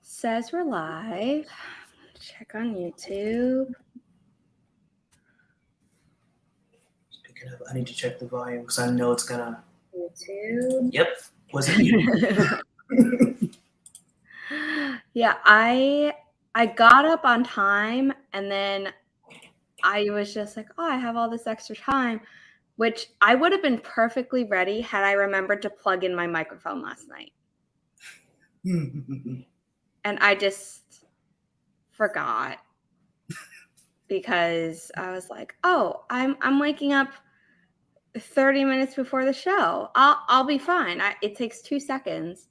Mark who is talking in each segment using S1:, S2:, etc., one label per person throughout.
S1: Says we're live. Check on YouTube.
S2: Speaking of, I need to check the volume because I know it's gonna.
S1: YouTube.
S2: Yep. Was it you?
S1: Yeah, I got up on time and then I was just like, oh, I have all this extra time, which I would have been perfectly ready had I remembered to plug in my microphone last night. And I just forgot because I was like, oh, I'm waking up 30 minutes before the show. I'll be fine. It takes 2 seconds.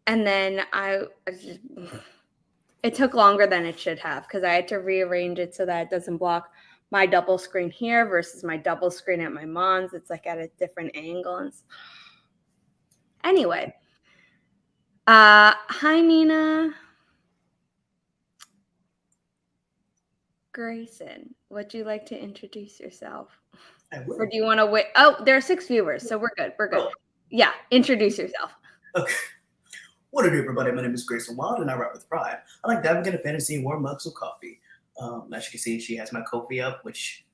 S1: And then it took longer than it should have because I had to rearrange it so that it doesn't block my double screen here versus my double screen at my mom's. It's like at a different angle. And anyway, hi, Nina. Grayson, would you like to introduce yourself? Or do you want to wait? Oh, there are 6 viewers, so we're good. We're good. Oh. Yeah, introduce yourself.
S2: Okay. What up, everybody? My name is Grayson Wild, and I write with pride. I like diving into fantasy and warm mugs of coffee. As you can see, she has my Ko-fi up, which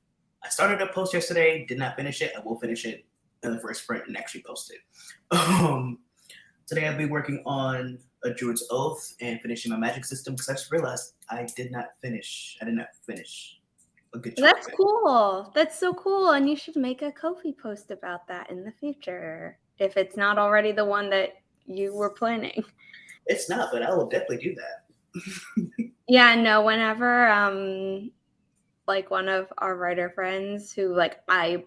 S2: I started a post yesterday, did not finish it. I will finish it in the first sprint and actually post it. Today I'll be working on a Druid's Oath and finishing my magic system because I just realized I did not finish a good job.
S1: That's cool. That's so cool. And you should make a Ko-fi post about that in the future if it's not already the one that you were planning.
S2: It's not, but I will definitely do that.
S1: Yeah, no, whenever like one of our writer friends who like I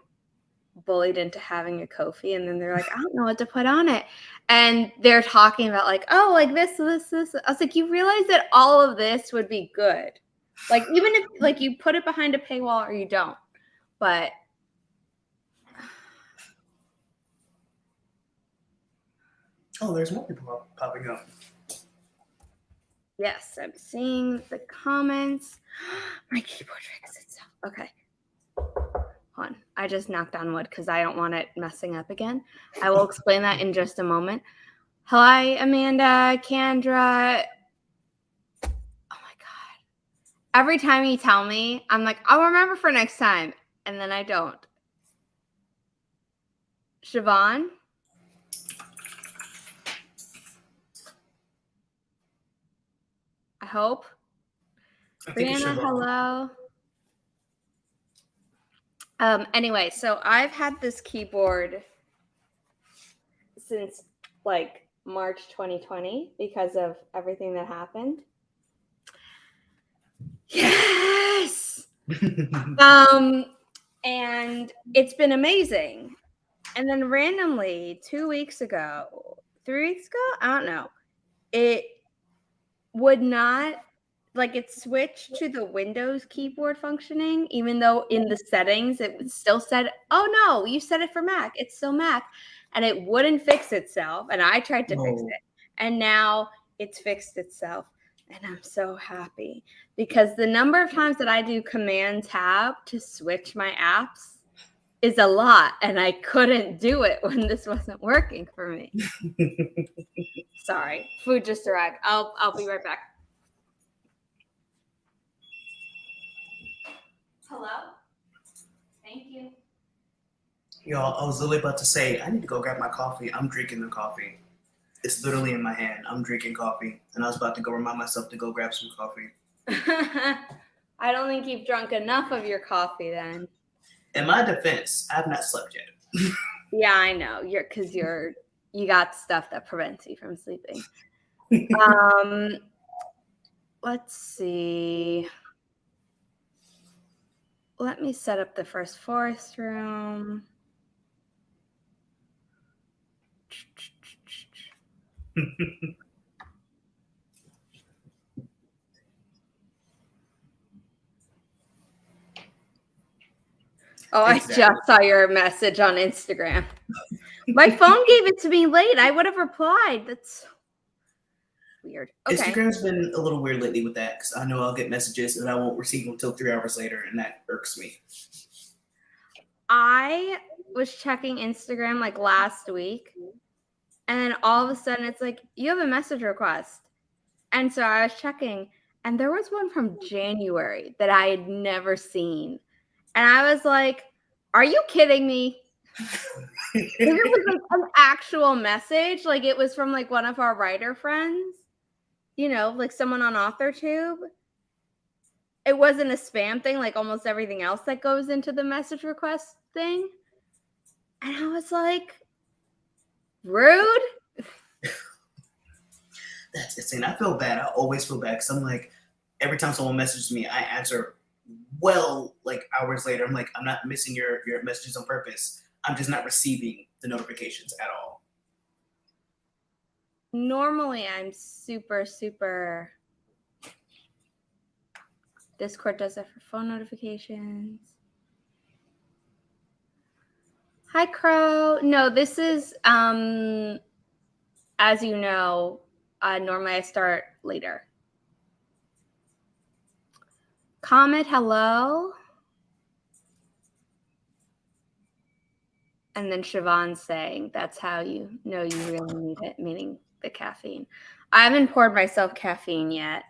S1: bullied into having a Ko-fi and then they're like, I don't know what to put on it. And they're talking about like, oh, like this. I was like, you realize that all of this would be good. Like even if like you put it behind a paywall or you don't. But
S2: oh, there's more people popping up.
S1: Yes, I'm seeing the comments. My keyboard fixed itself. Okay. Hold on. I just knocked on wood because I don't want it messing up again. I will explain that in just a moment. Hi, Amanda, Candra. Oh my God. Every time you tell me, I'm like, I'll remember for next time. And then I don't. Siobhan. I hope. Brianna, hello. Anyway, so I've had this keyboard since like March 2020 because of everything that happened. Yes. And it's been amazing. And then randomly 2 weeks ago, 3 weeks ago, I don't know, it would not, like it switched to the Windows keyboard functioning, even though in the settings it still said, oh no, you set it for Mac. It's still Mac. And it wouldn't fix itself. And I tried to fix it. And now it's fixed itself. And I'm so happy because the number of times that I do Command Tab to switch my apps is a lot. And I couldn't do it when this wasn't working for me. Sorry, food just arrived. I'll be right back. Hello? Thank you.
S2: Y'all, I was literally about to say, I need to go grab my coffee. I'm drinking the coffee. It's literally in my hand. I'm drinking coffee. And I was about to go remind myself to go grab some coffee.
S1: I don't think you've drunk enough of your coffee then.
S2: In my defense, I have not slept yet.
S1: Yeah, I know. You got stuff that prevents you from sleeping. Let's see. Let me set up the first forest room. Oh, exactly. I just saw your message on Instagram. My phone gave it to me late. I would have replied. That's weird. Okay.
S2: Instagram's been a little weird lately with that because I know I'll get messages and I won't receive them until 3 hours later, and that irks me.
S1: I was checking Instagram like last week, And then all of a sudden it's like, you have a message request. And so I was checking, and there was one from January that I had never seen. And I was like, are you kidding me? It was like an actual message. Like it was from like one of our writer friends, you know, like someone on AuthorTube. It wasn't a spam thing like almost everything else that goes into the message request thing. And I was like, rude.
S2: That's insane. I feel bad. I always feel bad because I'm like, every time someone messages me, I answer well like hours later. I'm like, I'm not missing your messages on purpose. I'm just not receiving the notifications at all.
S1: Normally I'm super Discord does that for phone notifications. Hi, Crow. No, this is, as you know, normally I start later. Comet, hello. And then Siobhan saying, that's how you know you really need it, meaning the caffeine. I haven't poured myself caffeine yet.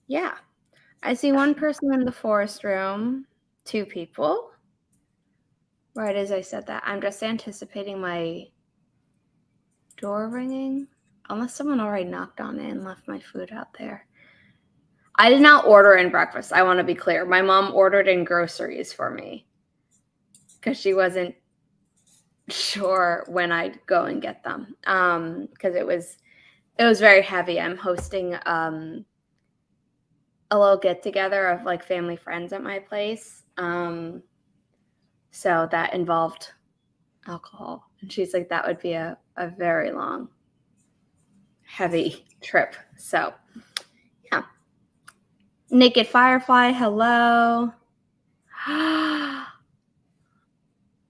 S1: Yeah. I see one person in the forest room, 2 people. Right as I said that, I'm just anticipating my door ringing. Unless someone already knocked on it and left my food out there. I did not order in breakfast. I want to be clear. My mom ordered in groceries for me because she wasn't sure when I'd go and get them. Because it was very heavy. I'm hosting a little get together of like family friends at my place. So that involved alcohol. And she's like, that would be a very long, heavy trip. So yeah. Naked Firefly, hello.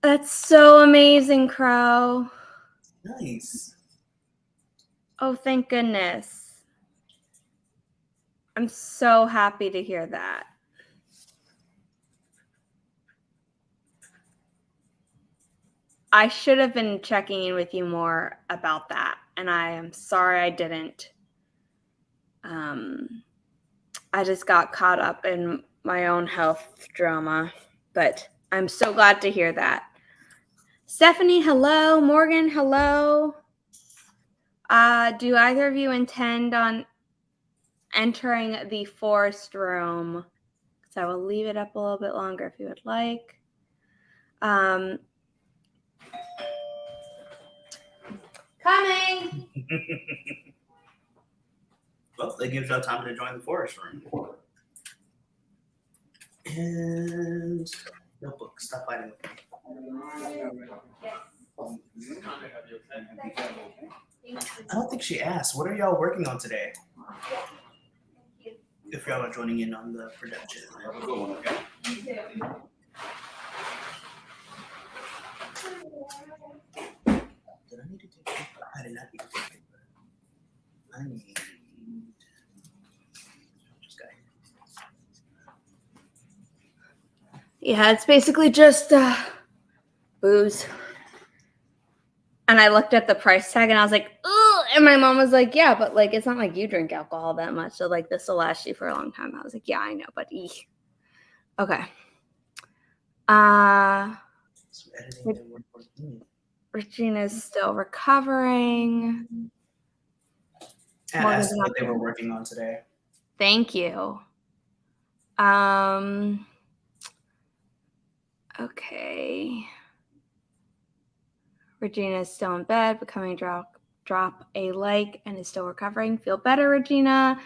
S1: That's so amazing, Crow.
S2: Nice.
S1: Oh, thank goodness. I'm so happy to hear that. I should have been checking in with you more about that, and I am sorry I didn't. I just got caught up in my own health drama, but I'm so glad to hear that. Stephanie, hello. Morgan, hello. Do either of you intend on entering the forest room? So I will leave it up a little bit longer if you would like. Coming.
S2: Well, that gives y'all time to join the forest room. And notebook, stop fighting with me. I don't think she asked. What are y'all working on today? If y'all are joining in on the production. Did I need to take paper? I did not need to take paper. I need.
S1: Yeah, it's basically just booze. And I looked at the price tag and I was like, ugh. And my mom was like, yeah, but like, it's not like you drink alcohol that much. So like, this will last you for a long time. I was like, yeah, I know, but okay. Regina's still recovering.
S2: I asked what they were working on today.
S1: Thank you. Okay. Regina is still in bed, becoming drop a like and is still recovering. Feel better, Regina.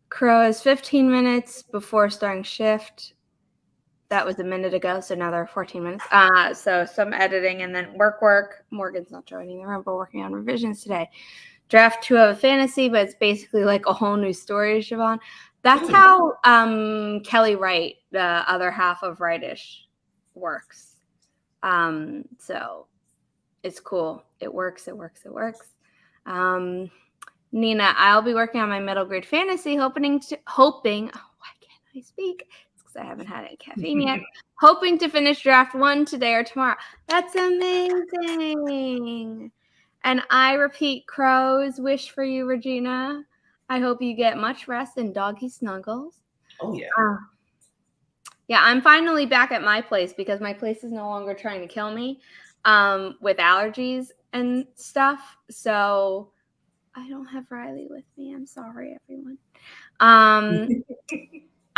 S1: Crow is 15 minutes before starting shift. That was a minute ago, so now there are 14 minutes. So some editing and then work. Morgan's not joining the room, but working on revisions today. Draft 2 of a fantasy, but it's basically like a whole new story, Siobhan. That's how Kelly Wright, the other half of Writish, works. So it's cool. It works. Nina, I'll be working on my middle grade fantasy, hoping. Oh, why can't I speak? It's because books. I haven't had any caffeine yet. Hoping to finish draft 1 today or tomorrow. That's amazing. And I repeat Crow's wish for you, Regina. I hope you get much rest and doggy snuggles.
S2: Oh, yeah.
S1: Yeah, I'm finally back at my place because my place is no longer trying to kill me with allergies and stuff. So I don't have Riley with me. I'm sorry, everyone.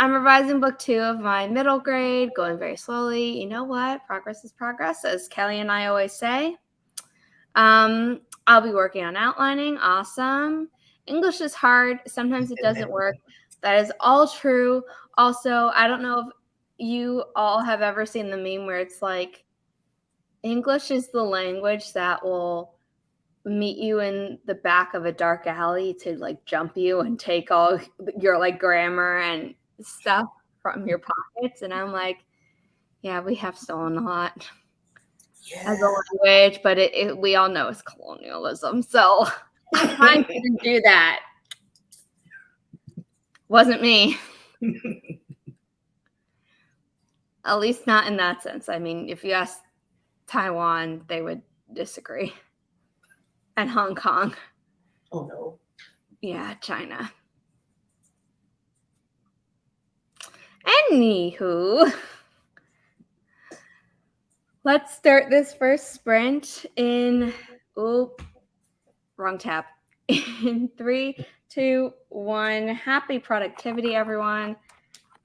S1: I'm revising book 2 of my middle grade, going very slowly. You know what? Progress is progress, as Kelly and I always say. I'll be working on outlining. Awesome. English is hard. Sometimes it doesn't work. That is all true. Also, I don't know if you all have ever seen the meme where it's like, English is the language that will meet you in the back of a dark alley to like jump you and take all your like grammar and stuff from your pockets. And I'm like, yeah, we have stolen a lot as a language, but we all know it's colonialism. So I didn't do that. Wasn't me. At least not in that sense. I mean, if you ask Taiwan, they would disagree. And Hong Kong.
S2: Oh, no.
S1: Yeah, China. Anywho, let's start this first sprint in, wrong tab. In 3, 2, 1. Happy productivity, everyone.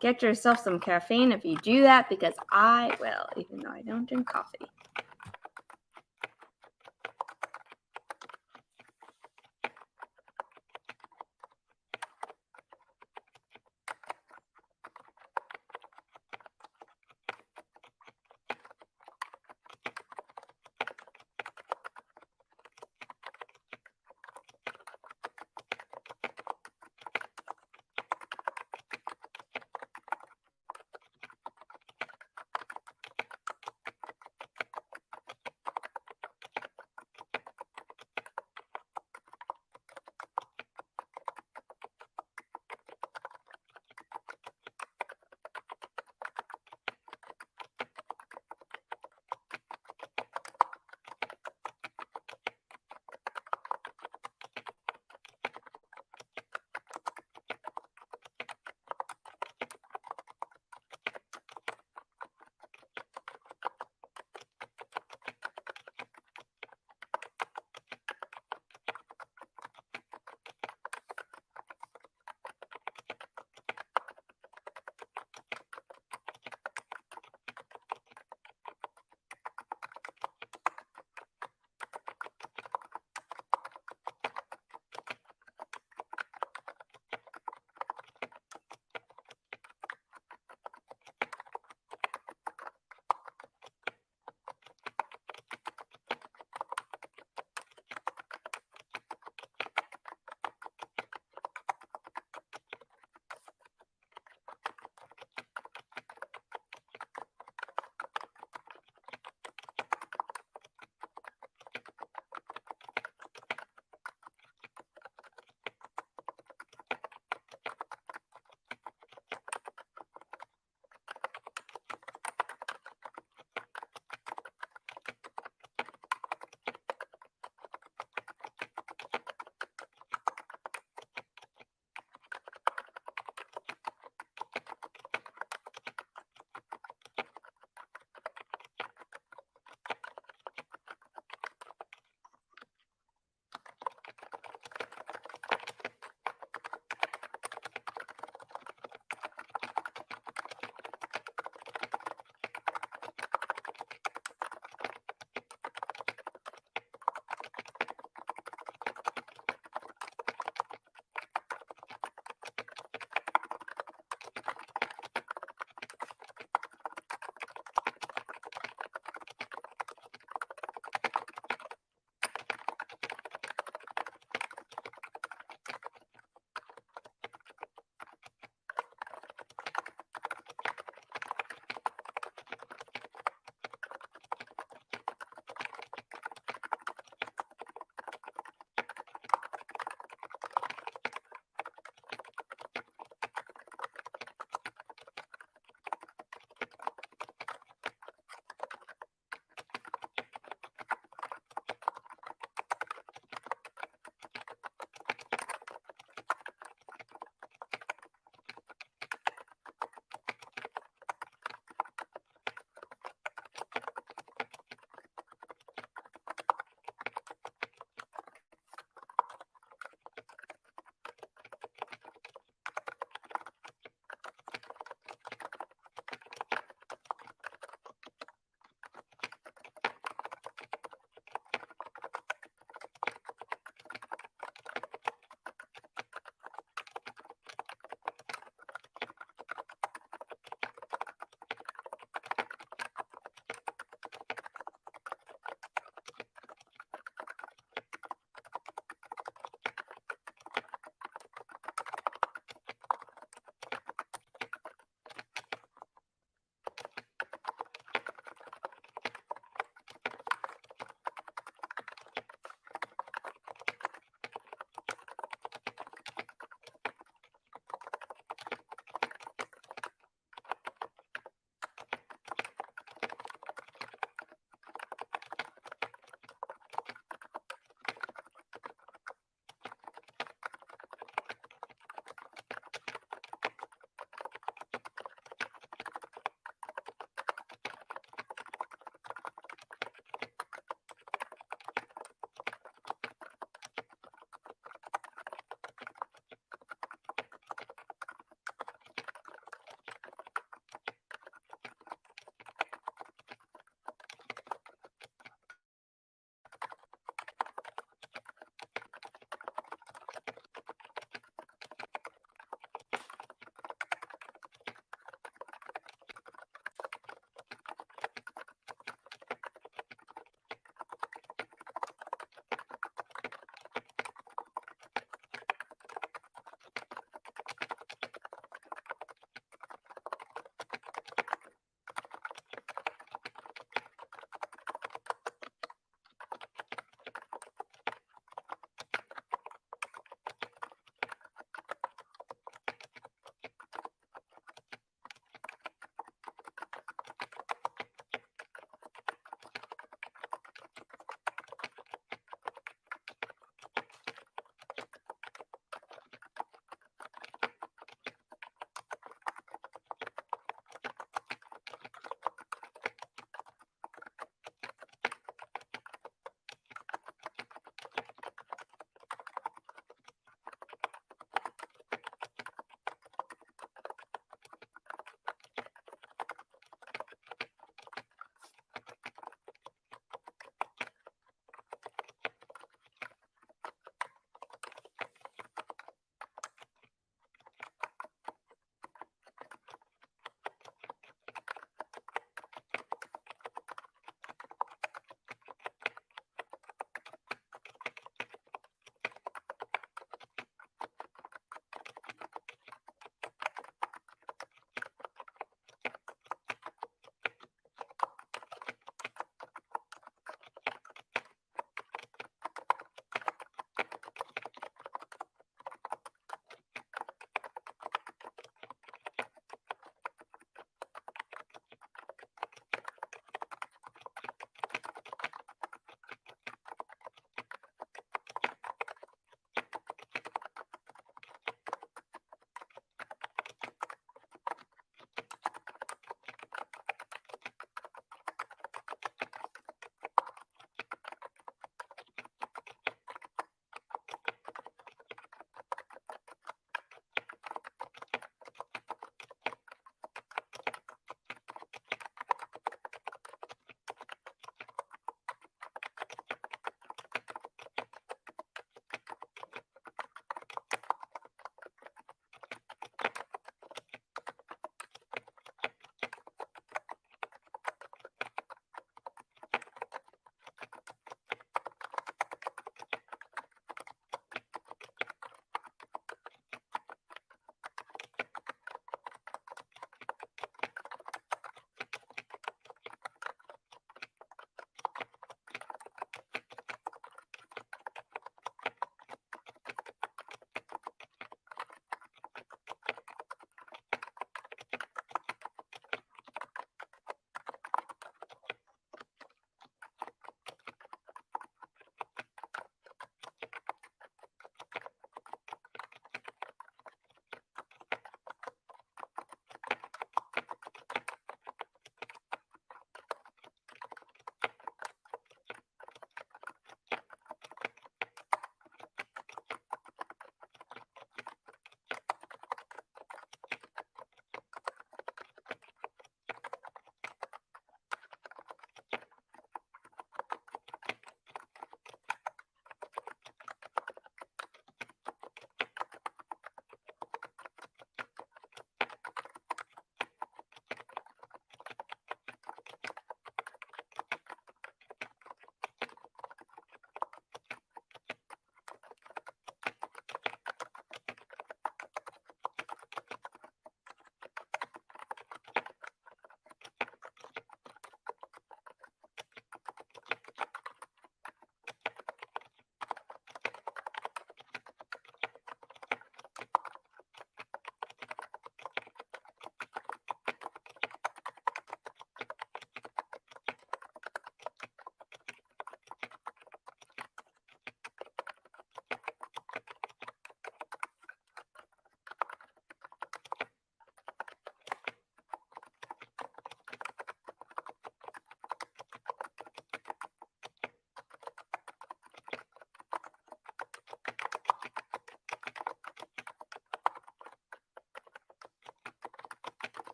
S1: Get yourself some caffeine if you do that, because I will, even though I don't drink coffee.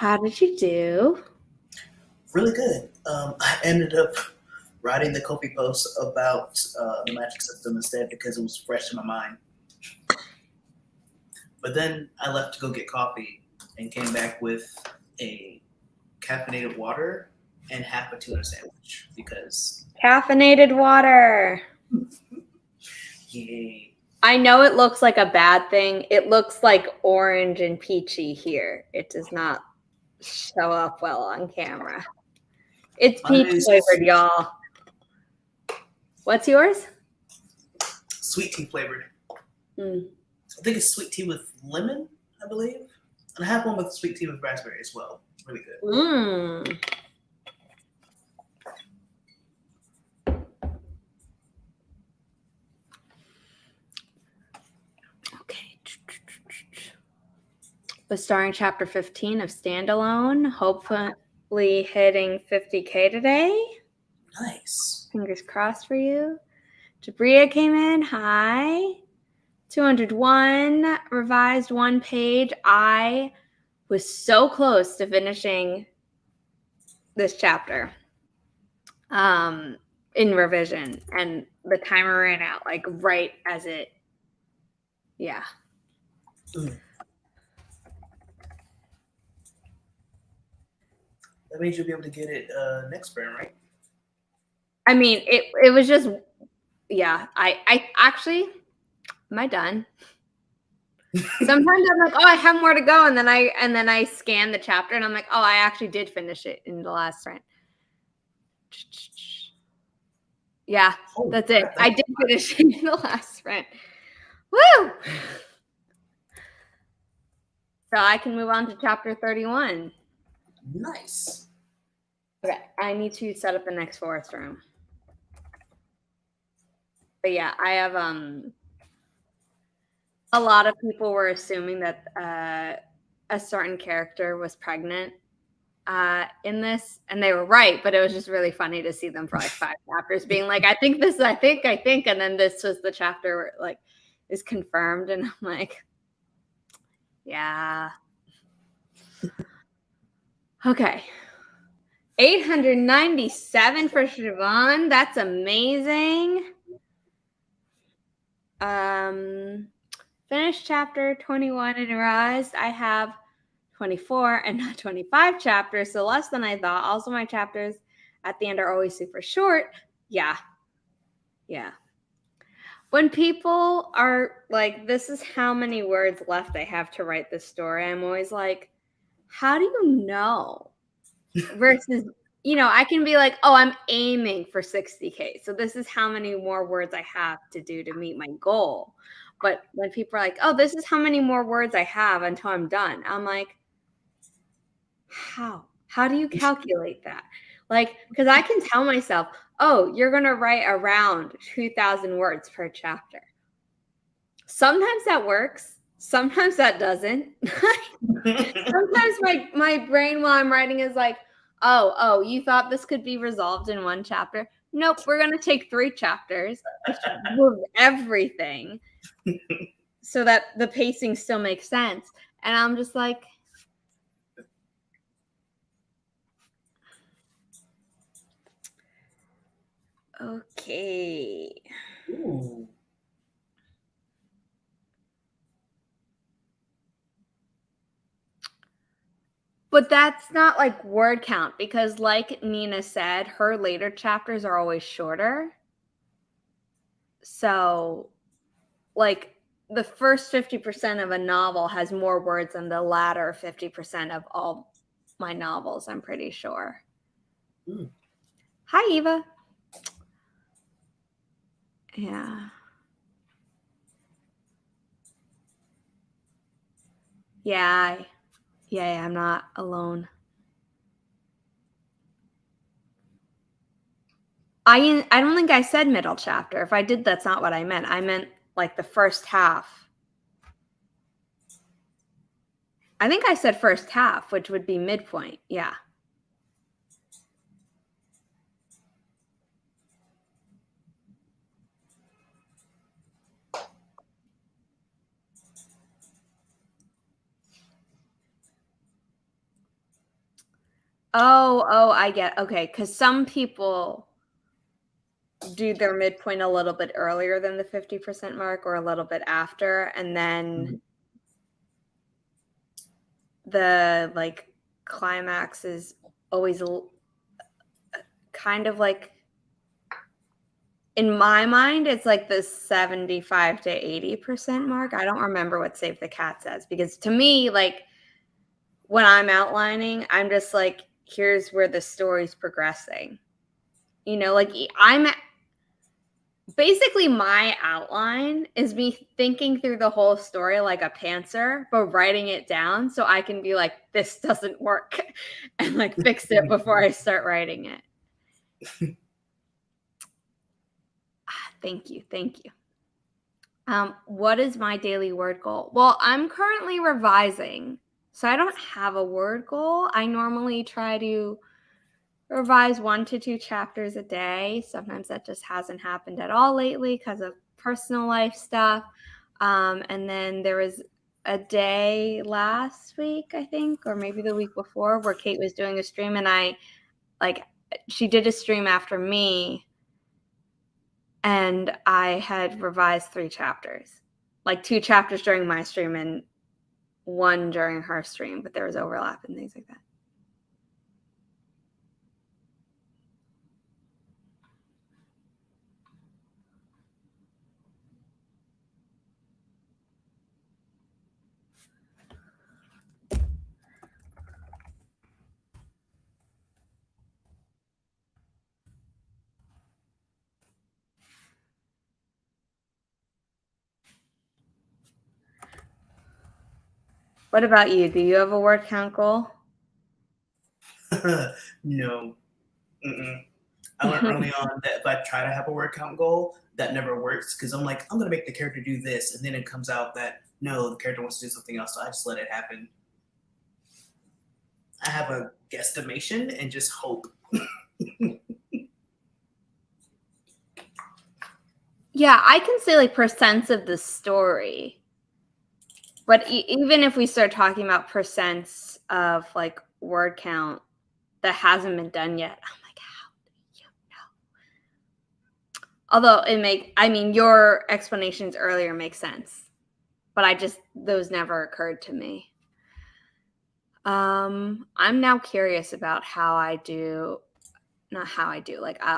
S1: How did you do?
S2: Really good. I ended up writing the Kofi post about the magic system instead because it was fresh in my mind. But then I left to go get coffee and came back with a caffeinated water and half a tuna sandwich because
S1: Caffeinated water.
S2: yay.
S1: I know it looks like a bad thing. It looks like orange and peachy here. It does not show up well on camera. It's peach flavored, y'all. What's yours?
S2: Sweet tea flavored.
S1: Mm.
S2: I think it's sweet tea with lemon, I believe. And I have one with sweet tea with raspberry as well. Really good.
S1: Mm. Okay. Was starring chapter 15 of Standalone. Hopefully hitting 50K today.
S2: Nice.
S1: Fingers crossed for you. Jabria came in. Hi. 201 revised one page. I was so close to finishing this chapter in revision, and the timer ran out like right as it. Yeah.
S2: Mm. That means you'll be able to get it next spring, right?
S1: I mean, it was just, yeah. I actually, am I done? Sometimes I'm like, oh, I have more to go, and then I scan the chapter, and I'm like, oh, I actually did finish it in the last sprint. Yeah, that's it. I did finish it in the last sprint. Woo! So I can move on to chapter 31.
S2: Nice.
S1: Okay, I need to set up the next forest room. But yeah, I have a lot of people were assuming that a certain character was pregnant in this, and they were right, but it was just really funny to see them for like 5 chapters being like, I think, and then this was the chapter where like is confirmed, and I'm like, yeah. Okay. 897 for Siobhan. That's amazing. Finished chapter 21 in Arise. I have 24 and not 25 chapters, so less than I thought. Also, my chapters at the end are always super short. Yeah. When people are like, this is how many words left I have to write this story, I'm always like, how do you know? Versus, I can be like, oh, I'm aiming for 60K. So this is how many more words I have to do to meet my goal. But when people are like, oh, this is how many more words I have until I'm done, I'm like, how? How do you calculate that? Like, because I can tell myself, oh, you're going to write around 2,000 words per chapter. Sometimes that works. Sometimes that doesn't. Sometimes my brain while I'm writing is like, oh, you thought this could be resolved in 1 chapter? Nope, we're going to take 3 chapters, move everything so that the pacing still makes sense. And I'm just like, okay.
S2: Ooh.
S1: But that's not like word count, because like Nina said, her later chapters are always shorter. So like the first 50% of a novel has more words than the latter 50% of all my novels, I'm pretty sure.
S2: Mm.
S1: Hi, Eva. Yeah. Yeah, I'm not alone. I don't think I said middle chapter. If I did, that's not what I meant. I meant like the first half. I think I said first half, which would be midpoint. Yeah. Oh, I get. Okay, because some people do their midpoint a little bit earlier than the 50% mark or a little bit after, and then the like climax is always kind of like, in my mind, it's like the 75 to 80% mark. I don't remember what Save the Cat says, because to me, like, when I'm outlining, I'm just like, here's where the story's progressing. You know, like, I'm basically, my outline is me thinking through the whole story like a pantser, but writing it down so I can be like, this doesn't work, and like fix it before I start writing it. Thank you. What is my daily word goal? Well, I'm currently revising, so I don't have a word goal. I normally try to revise 1 to 2 chapters a day. Sometimes that just hasn't happened at all lately because of personal life stuff. And then there was a day last week, I think, or maybe the week before, where Kate was doing a stream, and she did a stream after me, and I had revised 3 chapters, like 2 chapters during my stream and 1 during her stream, but there was overlap and things like that. What about you? Do you have a word count goal?
S2: No. I learned early on that if I try to have a word count goal, that never works, because I'm like, I'm going to make the character do this, and then it comes out that, no, the character wants to do something else, so I just let it happen. I have a guesstimation and just hope.
S1: Yeah, I can say like percents of the story. But even if we start talking about percents of like word count that hasn't been done yet, I'm like, how do you know? Although your explanations earlier make sense, but those never occurred to me. I'm now curious about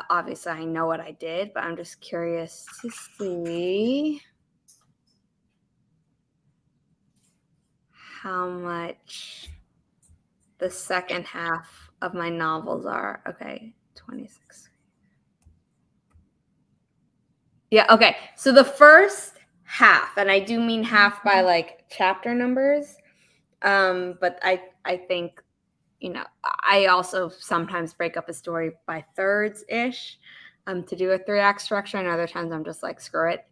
S1: obviously I know what I did, but I'm just curious to see how much the second half of my novels are. Okay, 26. Yeah, okay. So the first half, and I do mean half by like chapter numbers, but I think, I also sometimes break up a story by thirds-ish to do a 3-act structure, and other times I'm just like, screw it.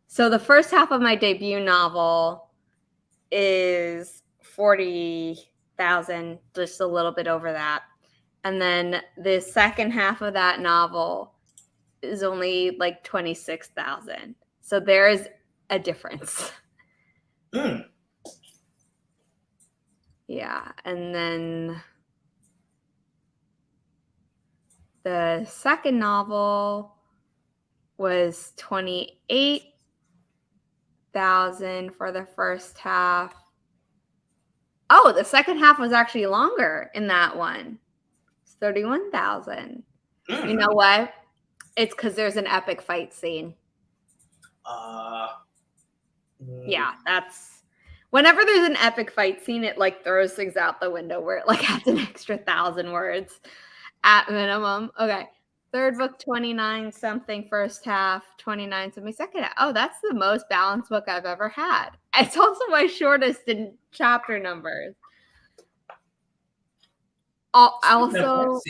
S1: So the first half of my debut novel is 40,000, just a little bit over that. And then the second half of that novel is only like 26,000. So there is a difference. Yeah. And then the second novel was 28,000 for the first half. Oh, the second half was actually longer in that one. It's 31,000. You know what? It's because there's an epic fight scene. Yeah, that's whenever there's an epic fight scene, it like throws things out the window where it like adds an extra 1,000 words at minimum. Okay. Third book, 29 something first half, 29 something second half. Oh, that's the most balanced book I've ever had. It's also my shortest in chapter numbers. Also,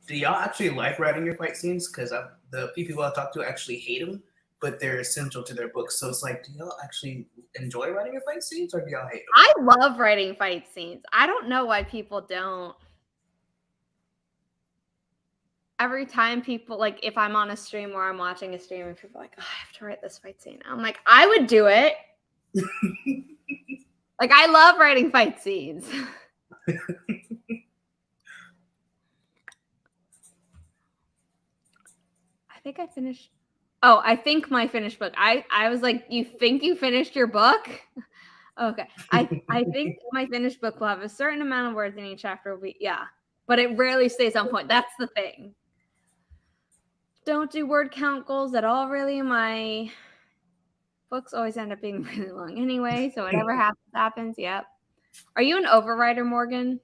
S2: do y'all actually like writing your fight scenes? Because the few people I talk to actually hate them, but they're essential to their books. So it's like, do y'all actually enjoy writing your fight scenes, or do y'all hate them?
S1: I love writing fight scenes. I don't know why people don't. Every time people, like, if I'm on a stream or I'm watching a stream and people are like, oh, I have to write this fight scene, I'm like, I would do it. Like, I love writing fight scenes. I think I finished. Oh, I think my finished book. I was like, you think you finished your book? Okay. I think my finished book will have a certain amount of words in each chapter. Yeah. But it rarely stays on point. That's the thing. Don't do word count goals at all, really. My books always end up being really long anyway. So whatever happens. Yep. Are you an overwriter, Morgan?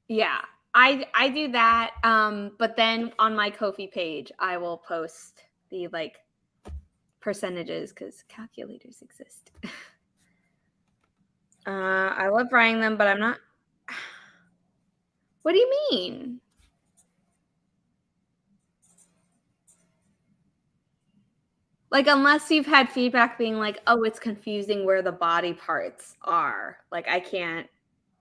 S1: Yeah. I do that. But then on my Ko-fi page, I will post the like percentages because calculators exist. I love writing them, but I'm not. What do you mean? Like, unless you've had feedback being like, oh, it's confusing where the body parts are. Like, I can't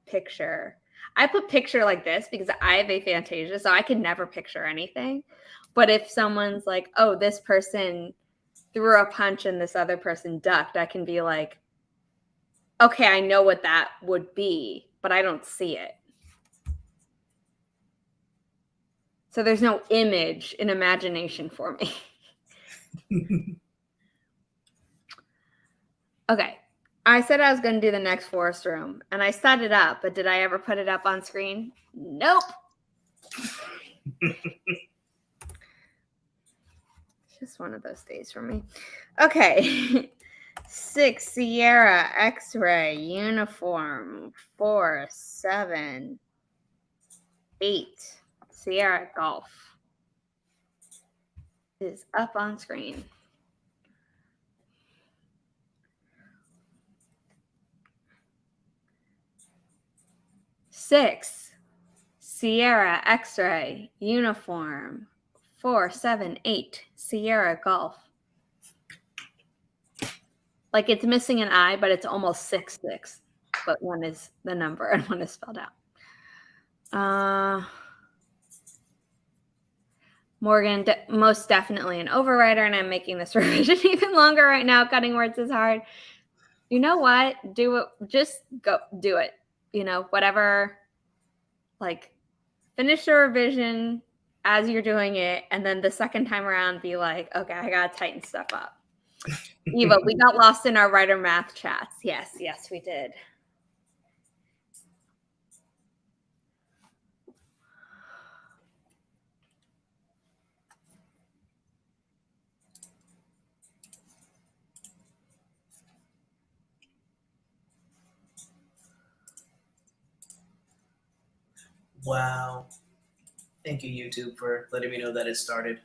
S1: picture. I put picture like this because I have aphantasia, so I can never picture anything. But if someone's like, oh, this person threw a punch and this other person ducked, I can be like, okay, I know what that would be, but I don't see it. So there's no image in imagination for me. Okay. I said I was going to do the next forest room, and I set it up, but did I ever put it up on screen? Nope. It's just one of those days for me. Okay. 6, Sierra, X-ray, uniform, 4, 7, 8, Sierra, golf is up on screen. 6, Sierra, X-ray, uniform, 4, 7, 8, Sierra, golf. Like it's missing an I, but it's almost 6, 6. But one is the number and one is spelled out. Morgan, most definitely an overwriter, and I'm making this revision even longer right now. Cutting words is hard. You know what? Do it. Just go do it. You know, whatever. Like, finish the revision as you're doing it, and then the second time around, be like, okay, I gotta tighten stuff up. Eva, we got lost in our writer math chats. Yes, we did.
S2: Wow. Thank you, YouTube, for letting me know that it started.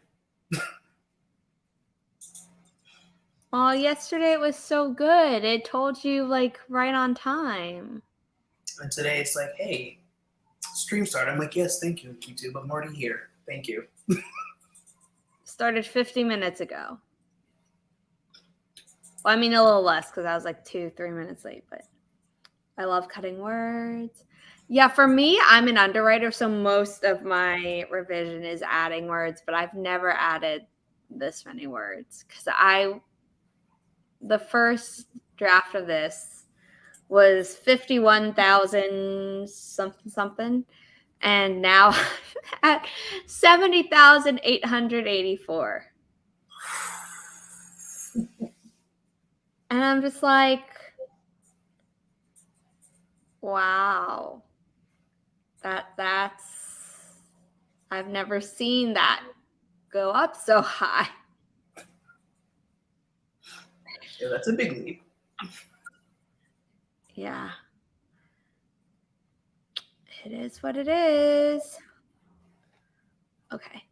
S1: Oh, yesterday it was so good. It told you like right on time.
S2: And today it's like, hey, stream started. I'm like, yes, thank you, YouTube. I'm already here. Thank you.
S1: Started 50 minutes ago. Well, I mean a little less because I was like 2-3 minutes late, but I love cutting words. Yeah, for me, I'm an underwriter, so most of my revision is adding words, but I've never added this many words because the first draft of this was 51,000 something, and now at 70,884. And I'm just like, wow. That's I've never seen that go up so high.
S2: Yeah, that's a big leap.
S1: Yeah. It is what it is. Okay.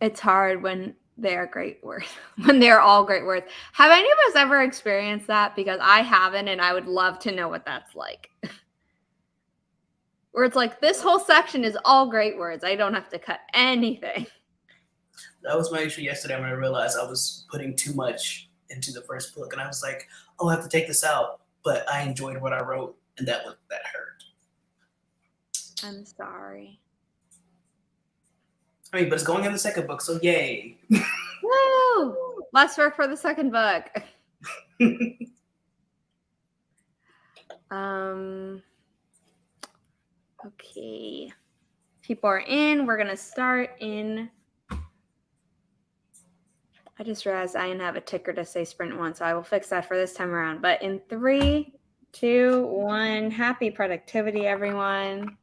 S1: It's hard when they're great words, when they're all great words. Have any of us ever experienced that? Because I haven't, and I would love to know what that's like. Where it's like, this whole section is all great words. I don't have to cut anything.
S2: That was my issue yesterday when I realized I was putting too much into the first book. And I was like, oh, I have to take this out. But I enjoyed what I wrote, and that hurt.
S1: I'm sorry.
S2: I mean, but it's going in the second book, so yay.
S1: Woo! Less work for the second book. Okay. People are in. We're going to start in. I just realized I didn't have a ticker to say sprint 1, so I will fix that for this time around. But in 3, 2, 1, happy productivity, everyone.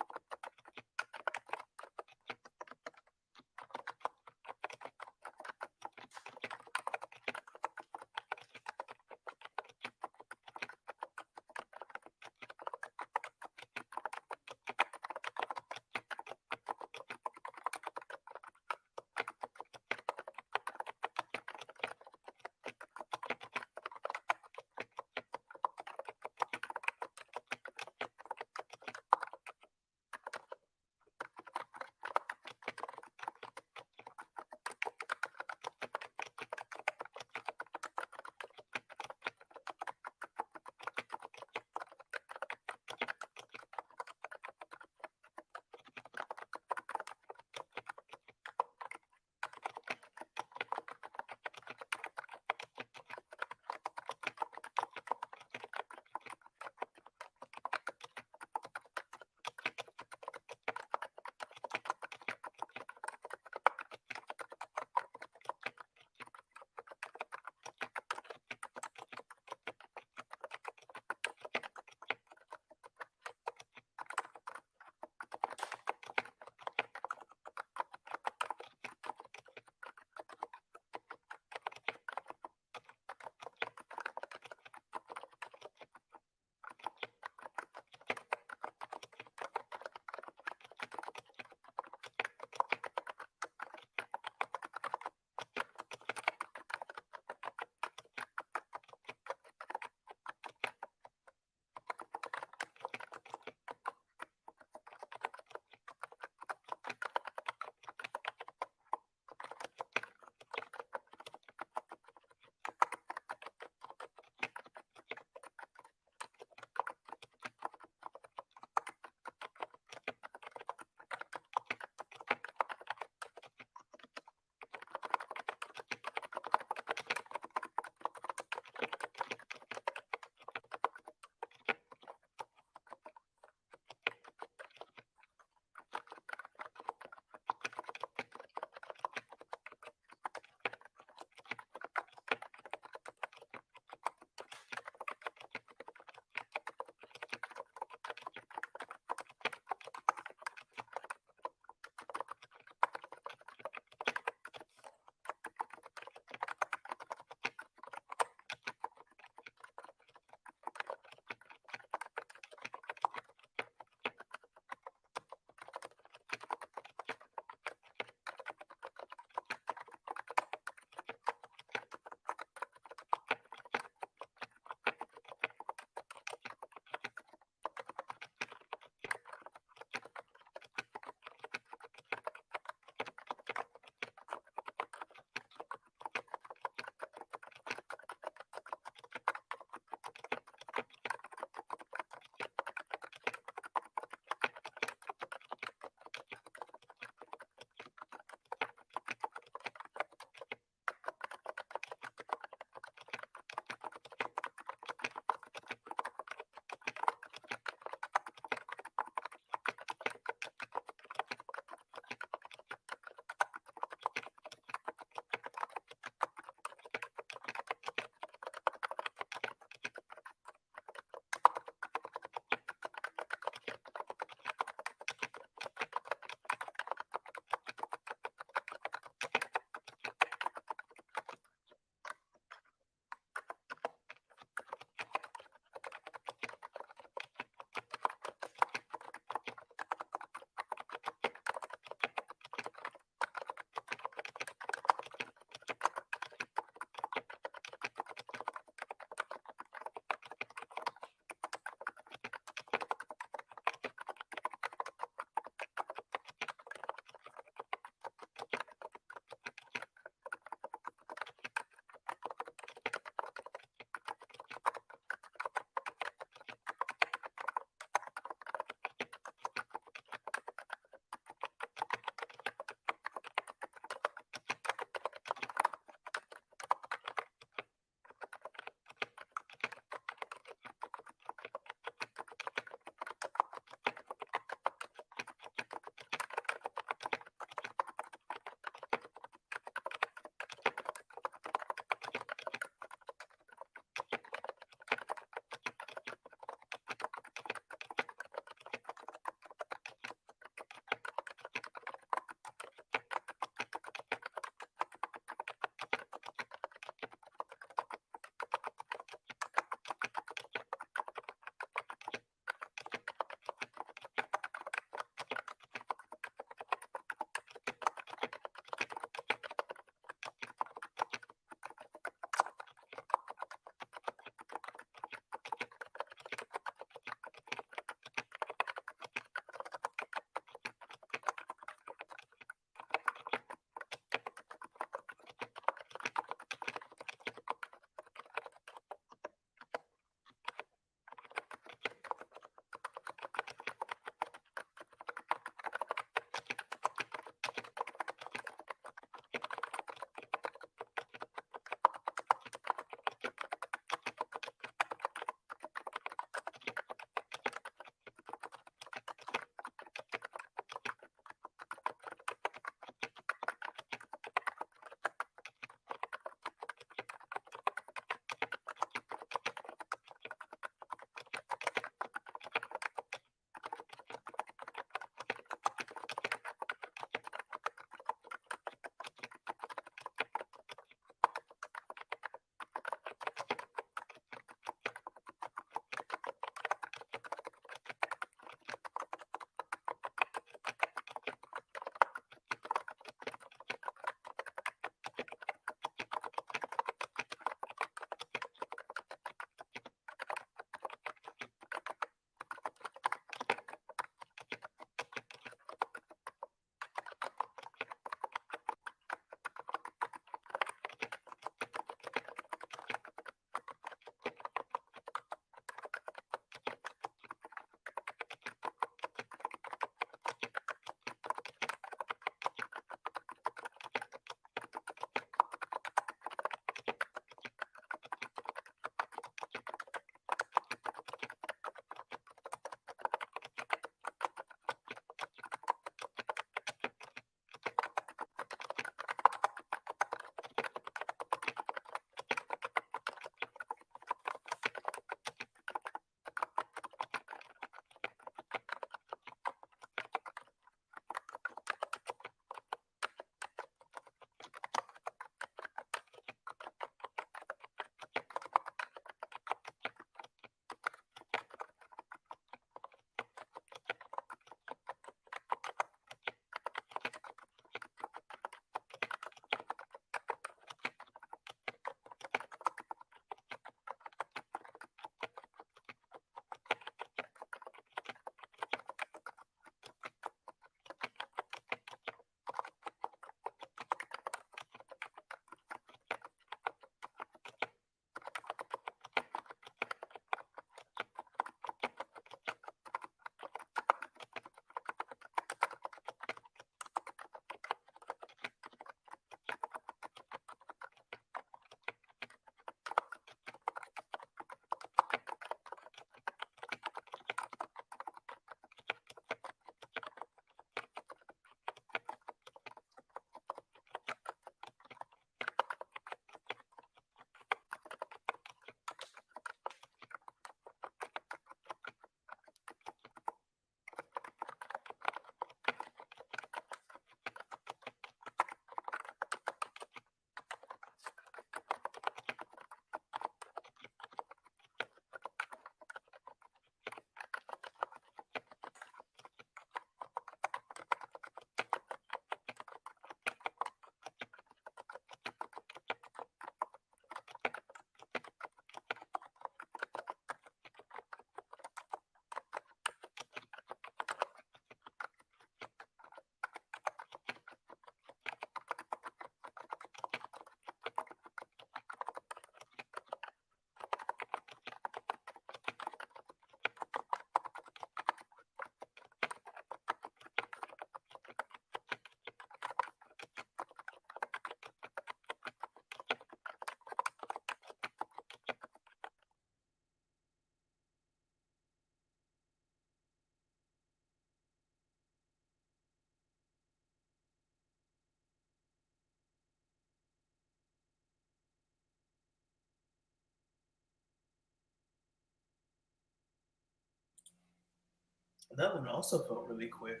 S2: That one also felt really quick.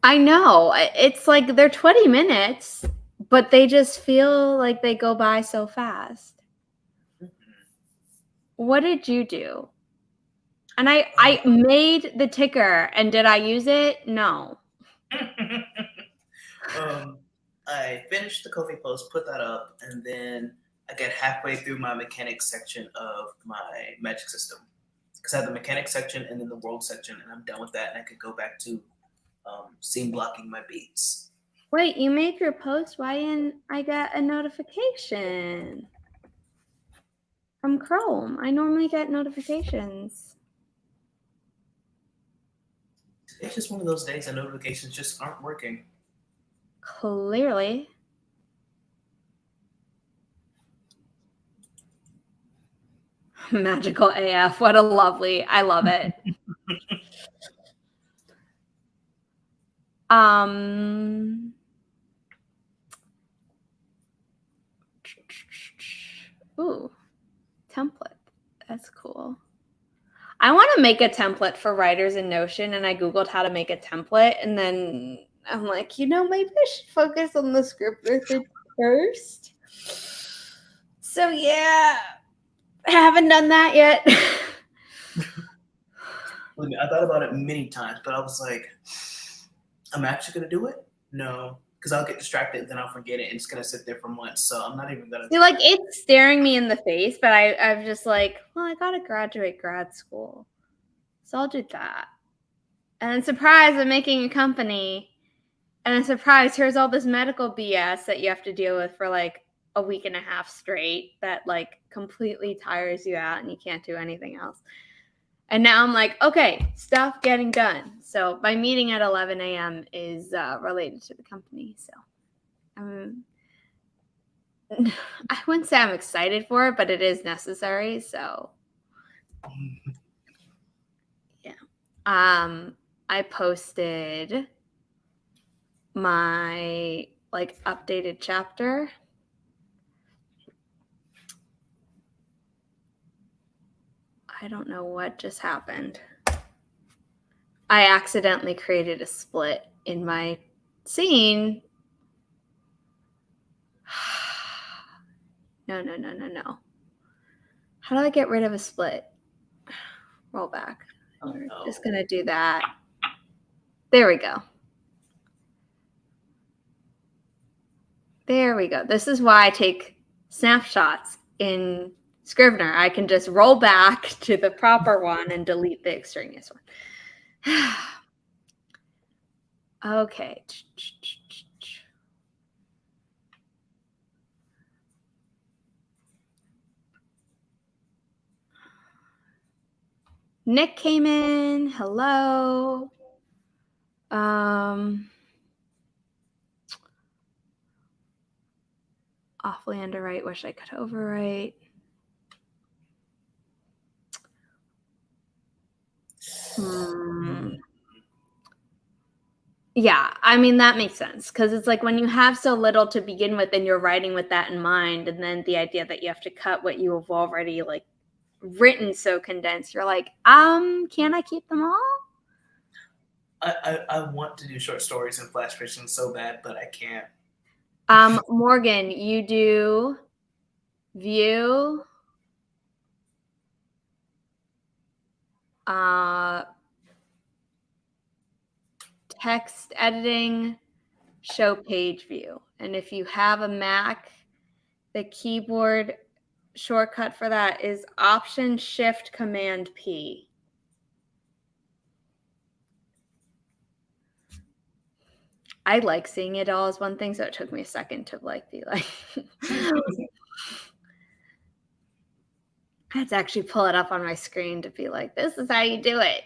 S1: I know. It's like they're 20 minutes, but they just feel like they go by so fast. What did you do? And I made the ticker, and did I use it? No.
S2: I finished the Kofi post, put that up, and then I get halfway through my mechanics section of my magic system. Because I have the mechanics section and then the world section, and I'm done with that, and I could go back to seam blocking my beats.
S1: Wait, you made your post? Why didn't I get a notification from Chrome? I normally get notifications.
S2: It's just one of those days that notifications just aren't working.
S1: Clearly. Magical AF. What a lovely. I love it. Ooh, template. That's cool. I want to make a template for writers in Notion, and I Googled how to make a template, and then I'm like, maybe I should focus on the scripter thing first. So yeah, I haven't done that yet.
S2: I thought about it many times, but I was like, I'm actually gonna do it? No, because I'll get distracted and then I'll forget it and it's gonna sit there for months. So I'm not even gonna.
S1: See, like it's staring me in the face, but I'm just like, well, I gotta graduate grad school, so I'll do that. And then surprise, I'm making a company, and then surprise, here's all this medical BS that you have to deal with for like a week and a half straight that like completely tires you out and you can't do anything else. And now I'm like, okay, stuff getting done. So my meeting at 11 a.m. is related to the company. So I wouldn't say I'm excited for it, but it is necessary. So yeah. I posted my like updated chapter. I don't know what just happened. I accidentally created a split in my scene. No. How do I get rid of a split? Roll back. We're just going to do that. There we go. There we go. This is why I take snapshots in Scrivener. I can just roll back to the proper one and delete the extraneous one. Okay. Nick came in. Hello. Awfully underwrite. Wish I could overwrite. Yeah, I mean, that makes sense because it's like when you have so little to begin with and you're writing with that in mind, and then the idea that you have to cut what you have already like written so condensed, you're like, can I keep them all?
S2: I want to do short stories and flash fiction so bad, but I can't.
S1: Morgan, you do view, text editing, show page view. And if you have a Mac, the keyboard shortcut for that is Option Shift Command P. I like seeing it all as one thing, so it took me a second to like be like I had to actually pull it up on my screen to be like, this is how you do it.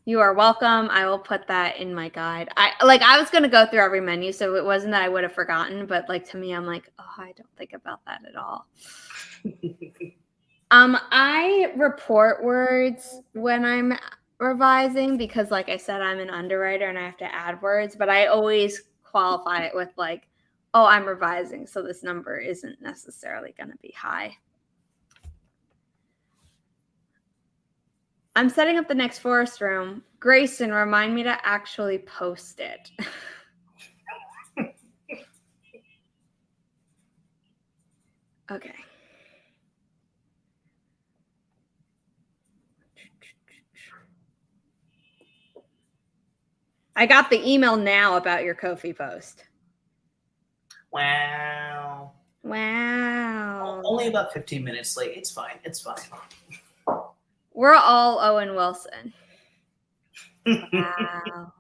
S1: You are welcome. I will put that in my guide. I was going to go through every menu, so it wasn't that I would have forgotten, but like to me, I'm like, oh, I don't think about that at all. I report words when I'm revising because like I said, I'm an underwriter and I have to add words, but I always qualify it with like, oh, I'm revising, so this number isn't necessarily going to be high. I'm setting up the next forest room. Grayson, remind me to actually post it. Okay. I got the email now about your Ko-fi post.
S2: Wow.
S1: Wow.
S2: Only about 15 minutes late. It's fine. It's fine.
S1: We're all Owen Wilson. Wow.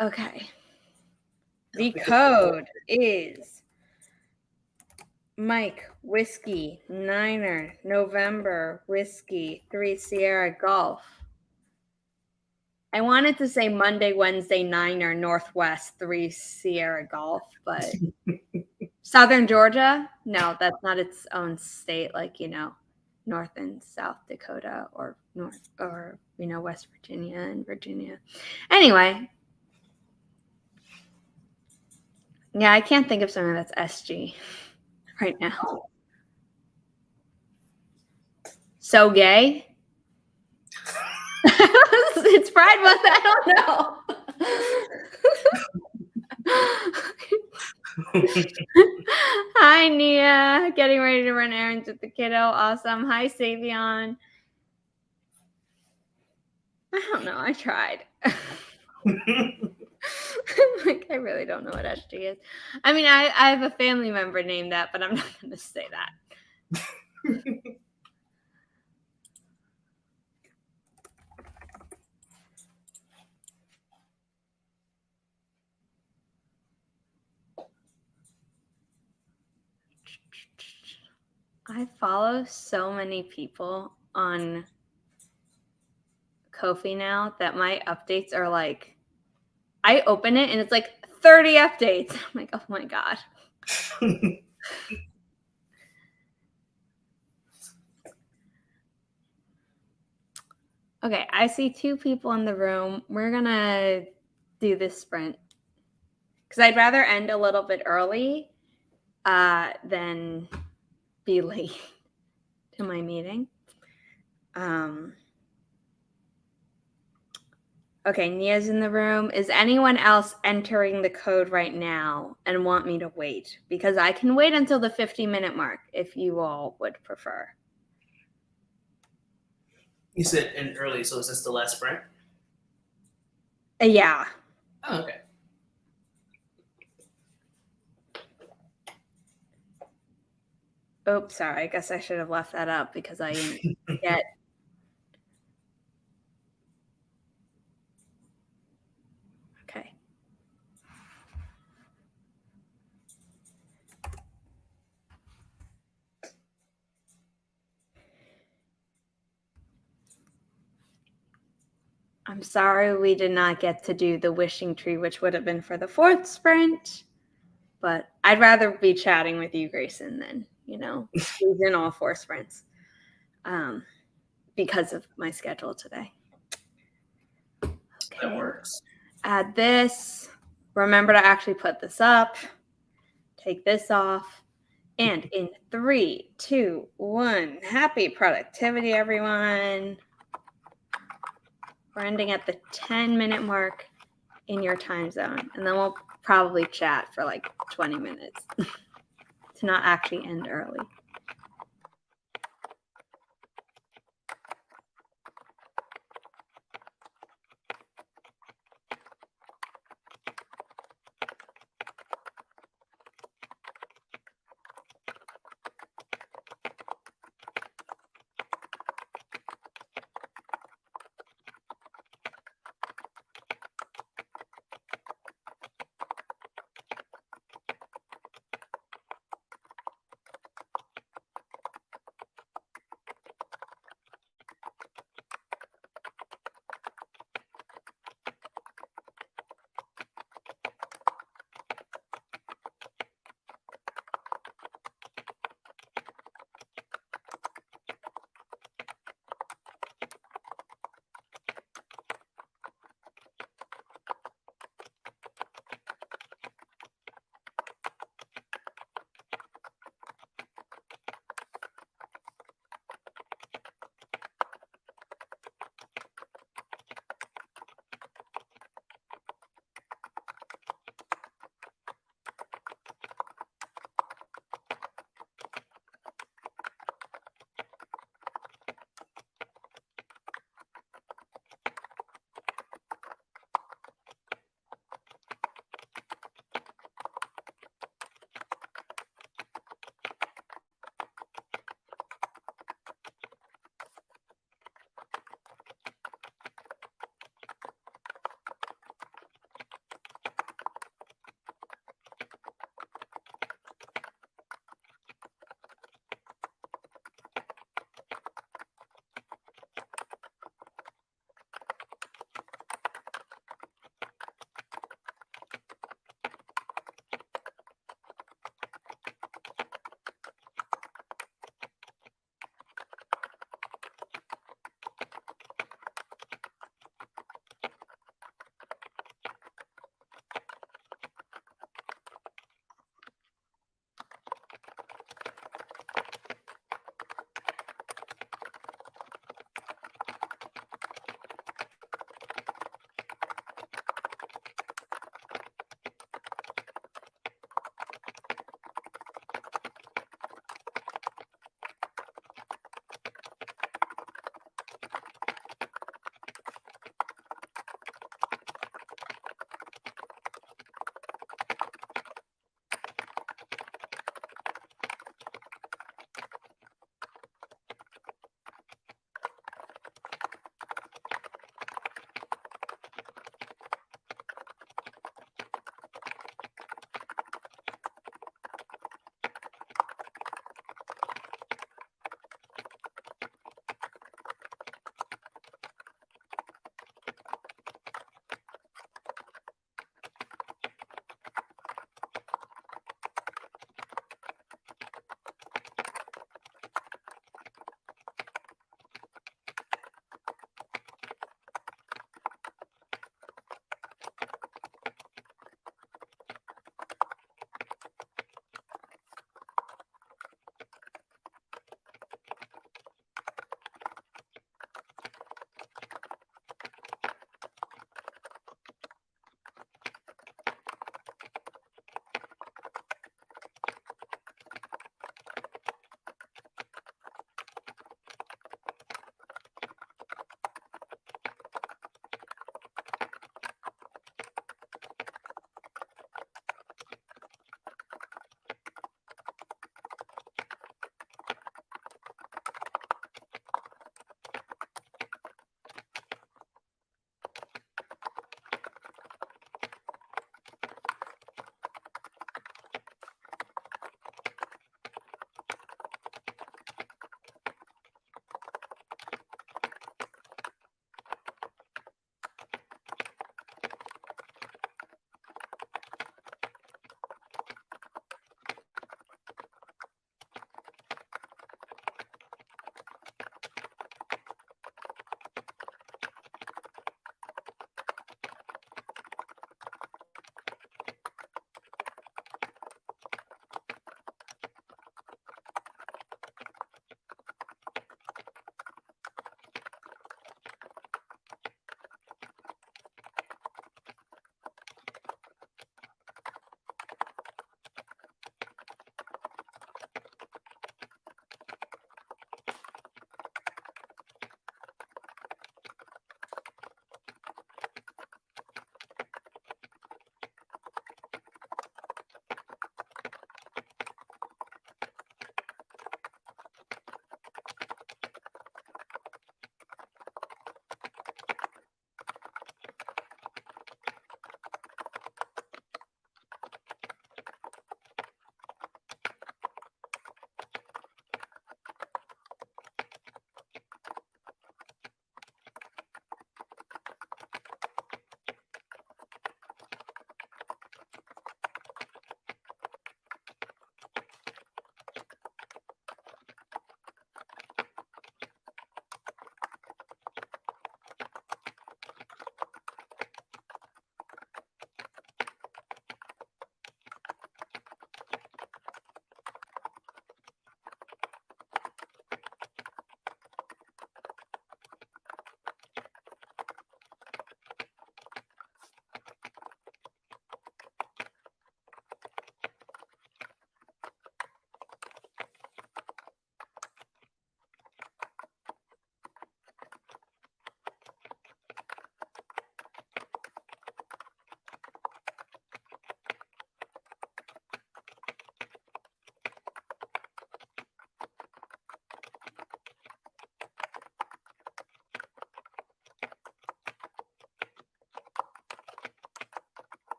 S1: Okay. The code is Mike Whiskey Niner November Whiskey 3 Sierra Golf. I wanted to say Monday, Wednesday, Niner Northwest 3 Sierra Golf, but Southern Georgia? No, that's not its own state, like, North and South Dakota or West Virginia and Virginia. Anyway. Yeah, I can't think of something that's SG right now. So gay? It's Pride Month. I don't know. Hi, Nia. Getting ready to run errands with the kiddo. Awesome. Hi, Savion. I don't know. I tried. I really don't know what SG is. I mean, I have a family member named that, but I'm not going to say that. I follow so many people on Ko-fi now that my updates are like, I open it and it's like 30 updates. I'm like, oh my God. Okay, I see 2 people in the room. We're going to do this sprint because I'd rather end a little bit early than be late to my meeting. Okay, Nia's in the room. Is anyone else entering the code right now and want me to wait? Because I can wait until the 50-minute mark if you all would prefer.
S2: You said in early, so is this the last sprint?
S1: Yeah.
S2: Oh, okay.
S1: Oops, sorry. I guess I should have left that up because I didn't get. Okay. I'm sorry we did not get to do the wishing tree, which would have been for the 4th sprint. But I'd rather be chatting with you, Grayson, than, who's in all 4 sprints because of my schedule today. Okay.
S2: That works.
S1: Add this. Remember to actually put this up. Take this off. And in 3, 2, 1, happy productivity, everyone. We're ending at the 10-minute mark in your time zone. And then we'll probably chat for like 20 minutes to not actually end early.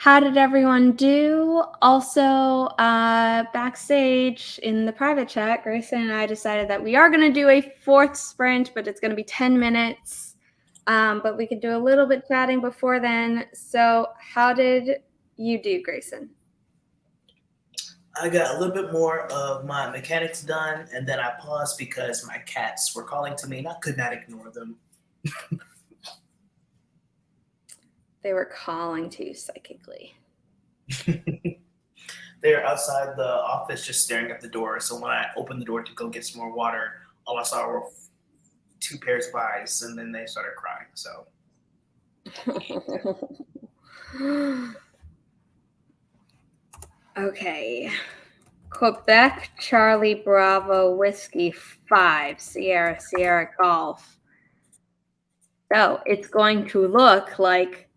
S1: How did everyone do? Also, backstage in the private chat, Grayson and I decided that we are going to do a fourth sprint, but it's going to be 10 minutes. But we could do a little bit chatting before then. So how did you do, Grayson?
S2: I got a little bit more of my mechanics done, and then I paused because my cats were calling to me, and I could not ignore them.
S1: They were calling to you psychically.
S2: They're outside the office just staring at the door. So when I opened the door to go get some more water, all I saw were 2 pairs of eyes, and then they started crying. So
S1: okay. Quebec, Charlie, Bravo, Whiskey, 5, Sierra, Sierra, Golf. So it's going to look like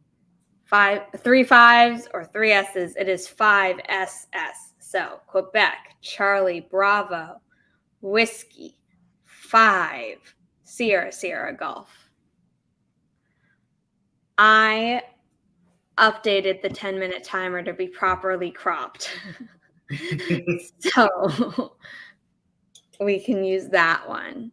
S1: 3 5s or 3 S's. It is 5 SS. So Quebec, Charlie, Bravo, Whiskey, 5, Sierra, Sierra, Golf. I updated the 10-minute timer to be properly cropped. So we can use that one.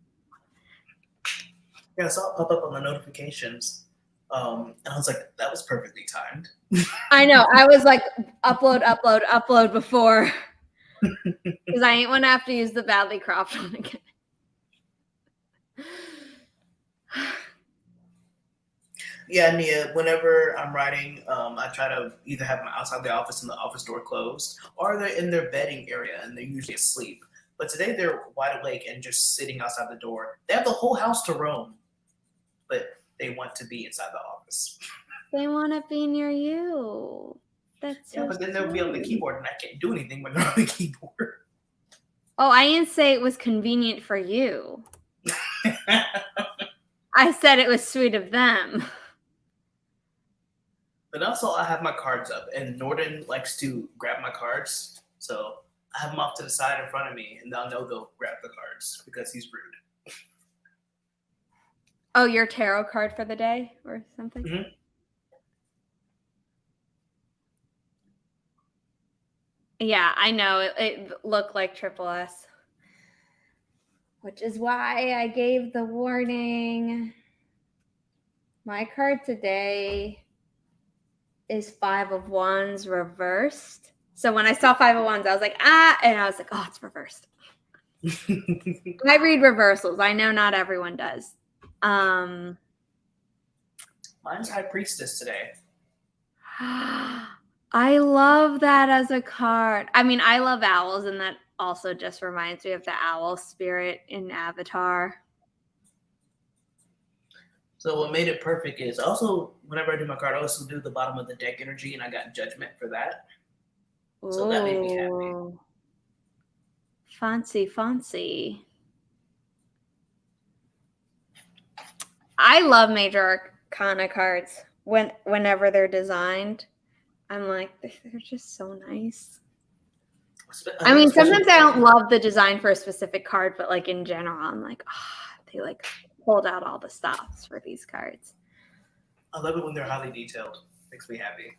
S2: yeah, I saw it pop up on the notifications. And I was like, that was perfectly timed.
S1: I know. I was like, upload before. Because I ain't want to have to use the badly cropped one again.
S2: Yeah, Nia, whenever I'm writing, I try to either have them outside the office and the office door closed, or they're in their bedding area and they're usually asleep. But today they're wide awake and just sitting outside the door. They have the whole house to roam, but they want to be inside the office.
S1: They want to be near you. That's so
S2: but then they'll be on the keyboard and I can't do anything when they're on the keyboard.
S1: Oh, I didn't say it was convenient for you. I said it was sweet of them.
S2: But also, I have my cards up, and Norden likes to grab my cards, so I have them off to the side in front of me, and they'll know they'll grab the cards because he's rude.
S1: Oh, your tarot card for the day or something?
S2: Mm-hmm.
S1: Yeah, I know. It looked like triple S, which is why I gave the warning. My card today is 5 of Wands reversed. So when I saw 5 of Wands, I was like, and I was like, oh, it's reversed. I read reversals. I know not everyone does.
S2: Mine's High Priestess today.
S1: I love that as a card. I mean, I love owls, and that also just reminds me of the owl spirit in Avatar.
S2: So what made it perfect is also whenever I do my card, I also do the bottom of the deck energy, and I got Judgment for that. So that made me happy.
S1: Fancy. I love Major Arcana cards whenever they're designed. I'm like, they're just so nice. I mean, sometimes I don't love the design for a specific card, but like in general, I'm like, they like pulled out all the stops for these cards.
S2: I love it when they're highly detailed. Makes me happy.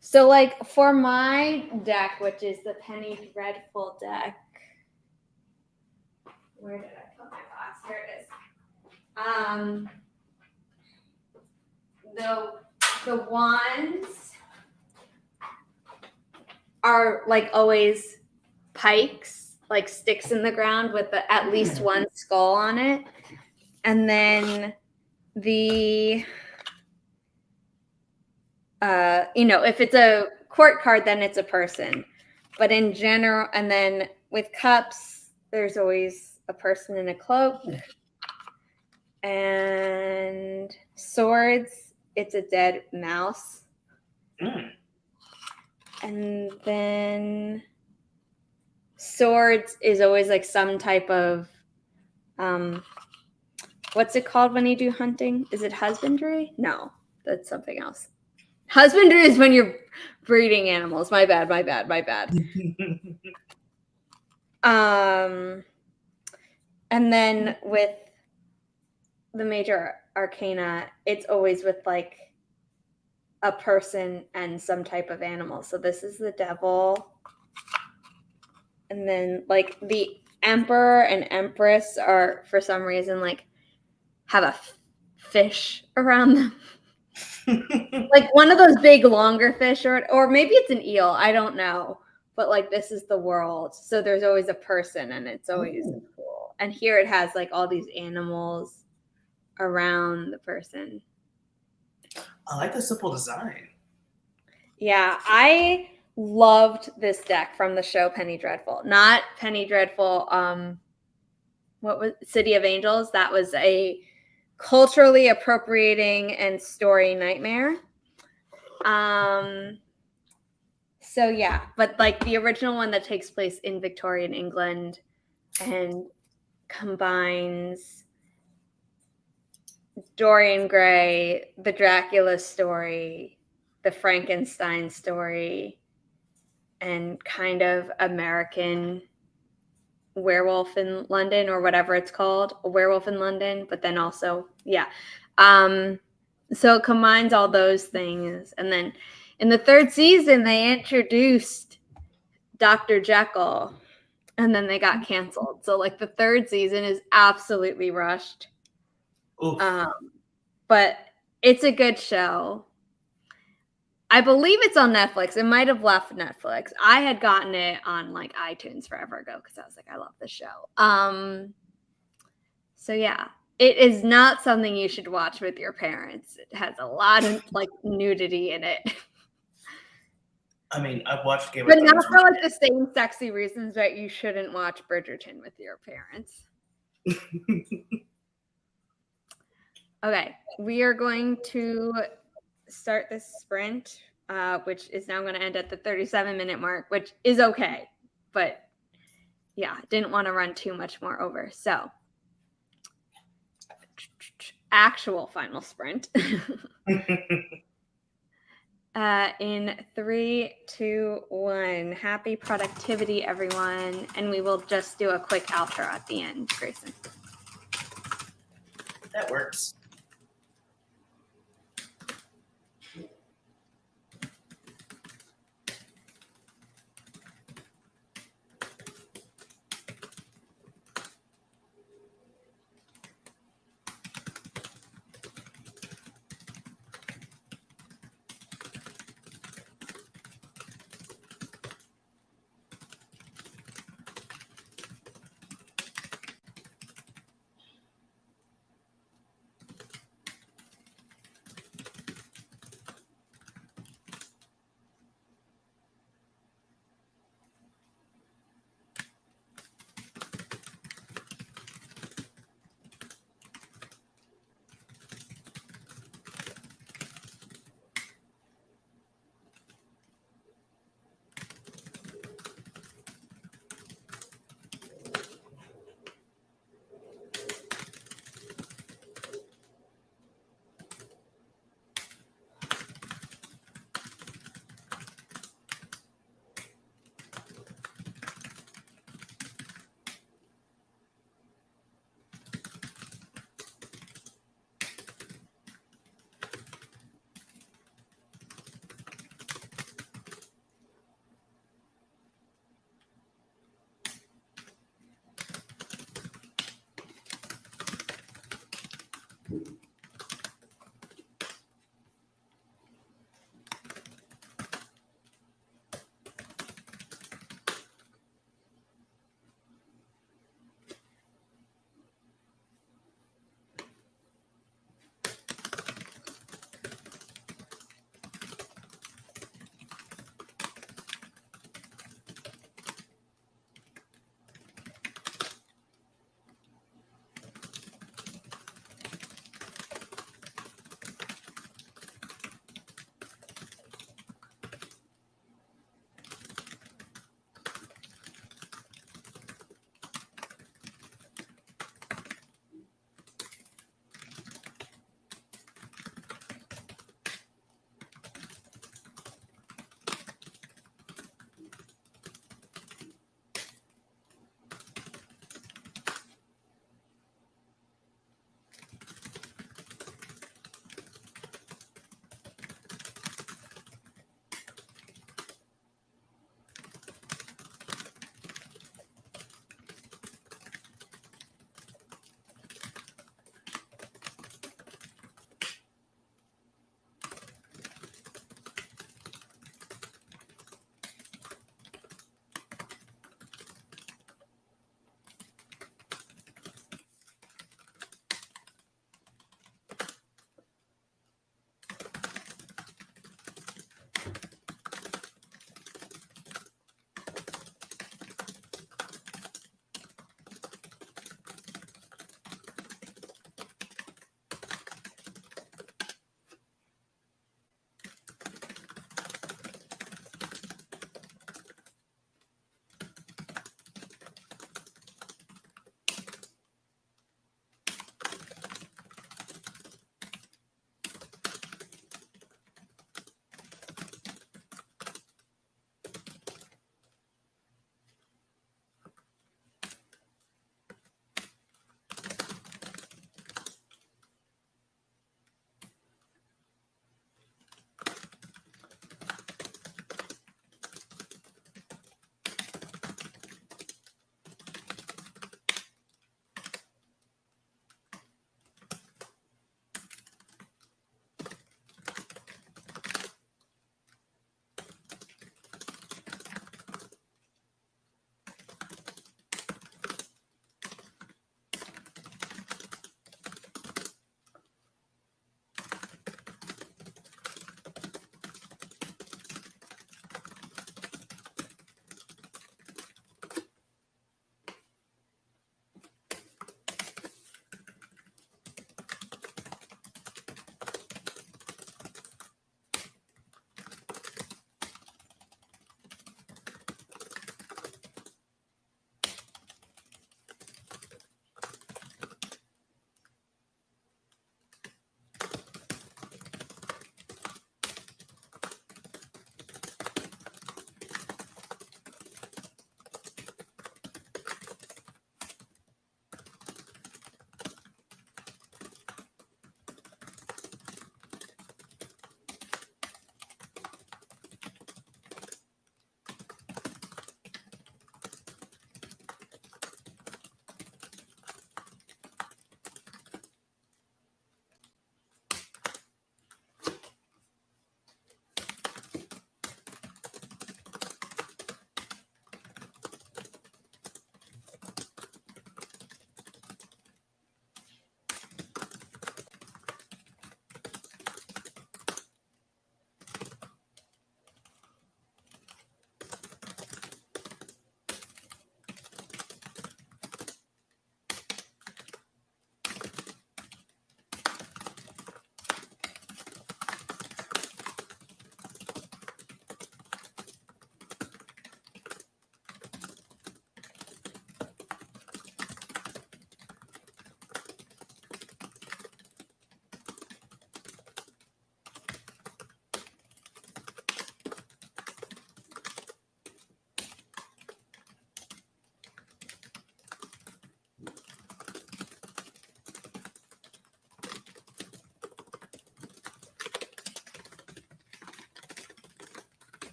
S1: So like for my deck, which is the Penny Dreadful deck, where did I put my box? Here it is. The wands are like always pikes, like sticks in the ground with at least one skull on it. And then the, if it's a court card, then it's a person. But in general, and then with cups, there's always a person in a cloak. And swords, it's a dead mouse. And then swords is always like some type of, what's it called when you do hunting? Is it husbandry? No, that's something else. Husbandry is when you're breeding animals. My bad. And then with the Major Arcana, it's always with like a person and some type of animal. So this is the devil. And then like the emperor and empress are for some reason like have a fish around them. Like one of those big longer fish or maybe it's an eel, I don't know. But like this is the world. So there's always a person and it's always cool. And here it has like all these animals around the person.
S2: I like the simple design.
S1: Yeah, I loved this deck from the show Penny Dreadful. Not Penny Dreadful, what was City of Angels? That was a culturally appropriating and story nightmare. So yeah, but like the original one that takes place in Victorian England and combines Dorian Gray, the Dracula story, the Frankenstein story, and kind of American Werewolf in London or whatever it's called, a Werewolf in London, but then also, yeah. So it combines all those things. And then in the third season, they introduced Dr. Jekyll, and then they got canceled. So like the third season is absolutely rushed. But it's a good show. I believe it's on Netflix. It might have left Netflix. I had gotten it on like iTunes forever ago because I was like, I love this show. So yeah, it is not something you should watch with your parents. It has a lot of like nudity in it.
S2: I mean, I've watched Game of Thrones.
S1: But not for like the same sexy reasons that you shouldn't watch Bridgerton with your parents. Okay, we are going to start this sprint, which is now going to end at the 37-minute mark, which is okay. But yeah, didn't want to run too much more over. So actual final sprint. In 3, 2, 1. Happy productivity, everyone. And we will just do a quick outro at the end, Grayson.
S2: That works.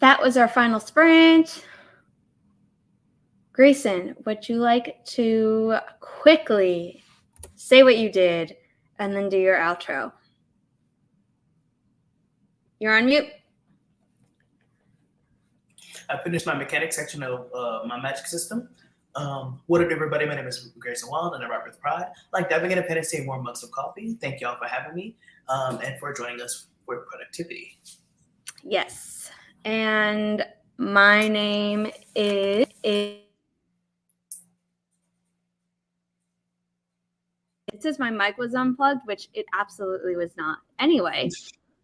S1: that was our final sprint. Grayson, would you like to quickly say what you did and then do your outro? You're on mute.
S2: I finished my mechanics section of my magic system. What up, everybody? My name is Grayson Wild, and I write with pride. Like diving into fantasy and warm mugs of coffee. Thank y'all for having me and for joining us for productivity.
S1: Yes, and my name is. It says my mic was unplugged, which it absolutely was not. Anyway,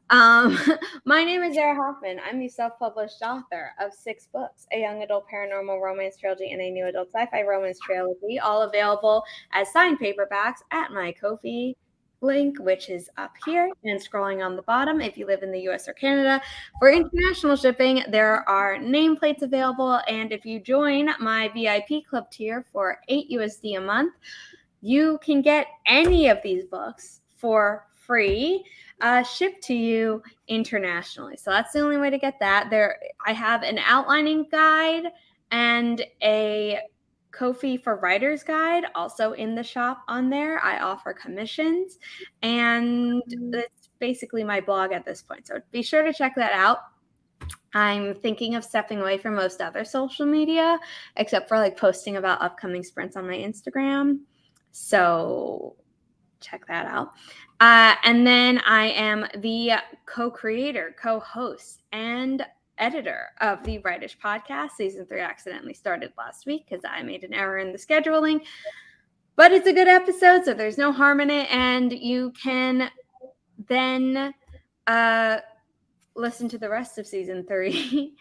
S1: my name is Sarah Hoffman. I'm the self-published author of 6 books, a young adult paranormal romance trilogy and a new adult sci-fi romance trilogy, all available as signed paperbacks at my Ko-fi link, which is up here and scrolling on the bottom if you live in the US or Canada. For international shipping, there are nameplates available, and if you join my VIP club tier for $8 a month, you can get any of these books for free shipped to you internationally. So that's the only way to get that. I have an outlining guide and a Ko-fi for writer's guide also in the shop on there. I offer commissions, and it's basically my blog at this point. So be sure to check that out. I'm thinking of stepping away from most other social media, except for like posting about upcoming sprints on my Instagram. So check that out. And then I am the co-creator, co-host, and editor of the Writish podcast. Season 3 accidentally started last week because I made an error in the scheduling. But it's a good episode, so there's no harm in it. And you can then listen to the rest of season 3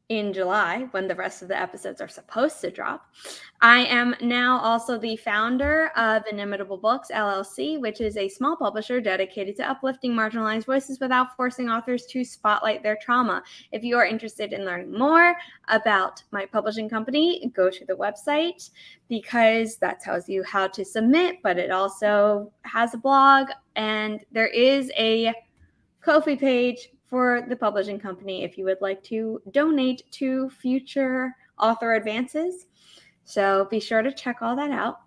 S1: in July, when the rest of the episodes are supposed to drop. I am now also the founder of Inimitable Books, LLC, which is a small publisher dedicated to uplifting marginalized voices without forcing authors to spotlight their trauma. If you are interested in learning more about my publishing company, go to the website, because that tells you how to submit, but it also has a blog, and there is a Ko-fi page for the publishing company if you would like to donate to future author advances. So be sure to check all that out.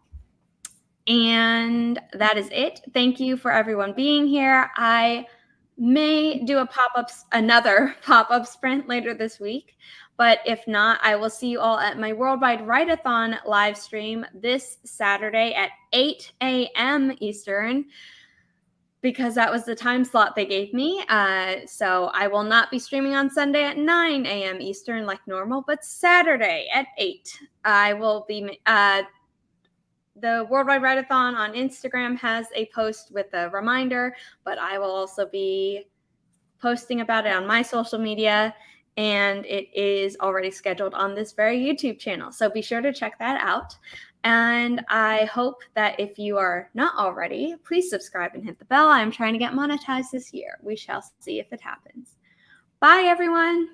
S1: And that is it. Thank you for everyone being here. I may do another pop-up sprint later this week, but if not, I will see you all at my Worldwide Write-a-thon live stream this Saturday at 8 a.m. Eastern, because that was the time slot they gave me. So I will not be streaming on Sunday at 9 a.m. Eastern like normal, but Saturday at 8. I will be, the Worldwide Write-a-thon on Instagram has a post with a reminder, but I will also be posting about it on my social media, and it is already scheduled on this very YouTube channel. So be sure to check that out. And I hope that if you are not already, please subscribe and hit the bell. I'm trying to get monetized this year. We shall see if it happens. Bye, everyone.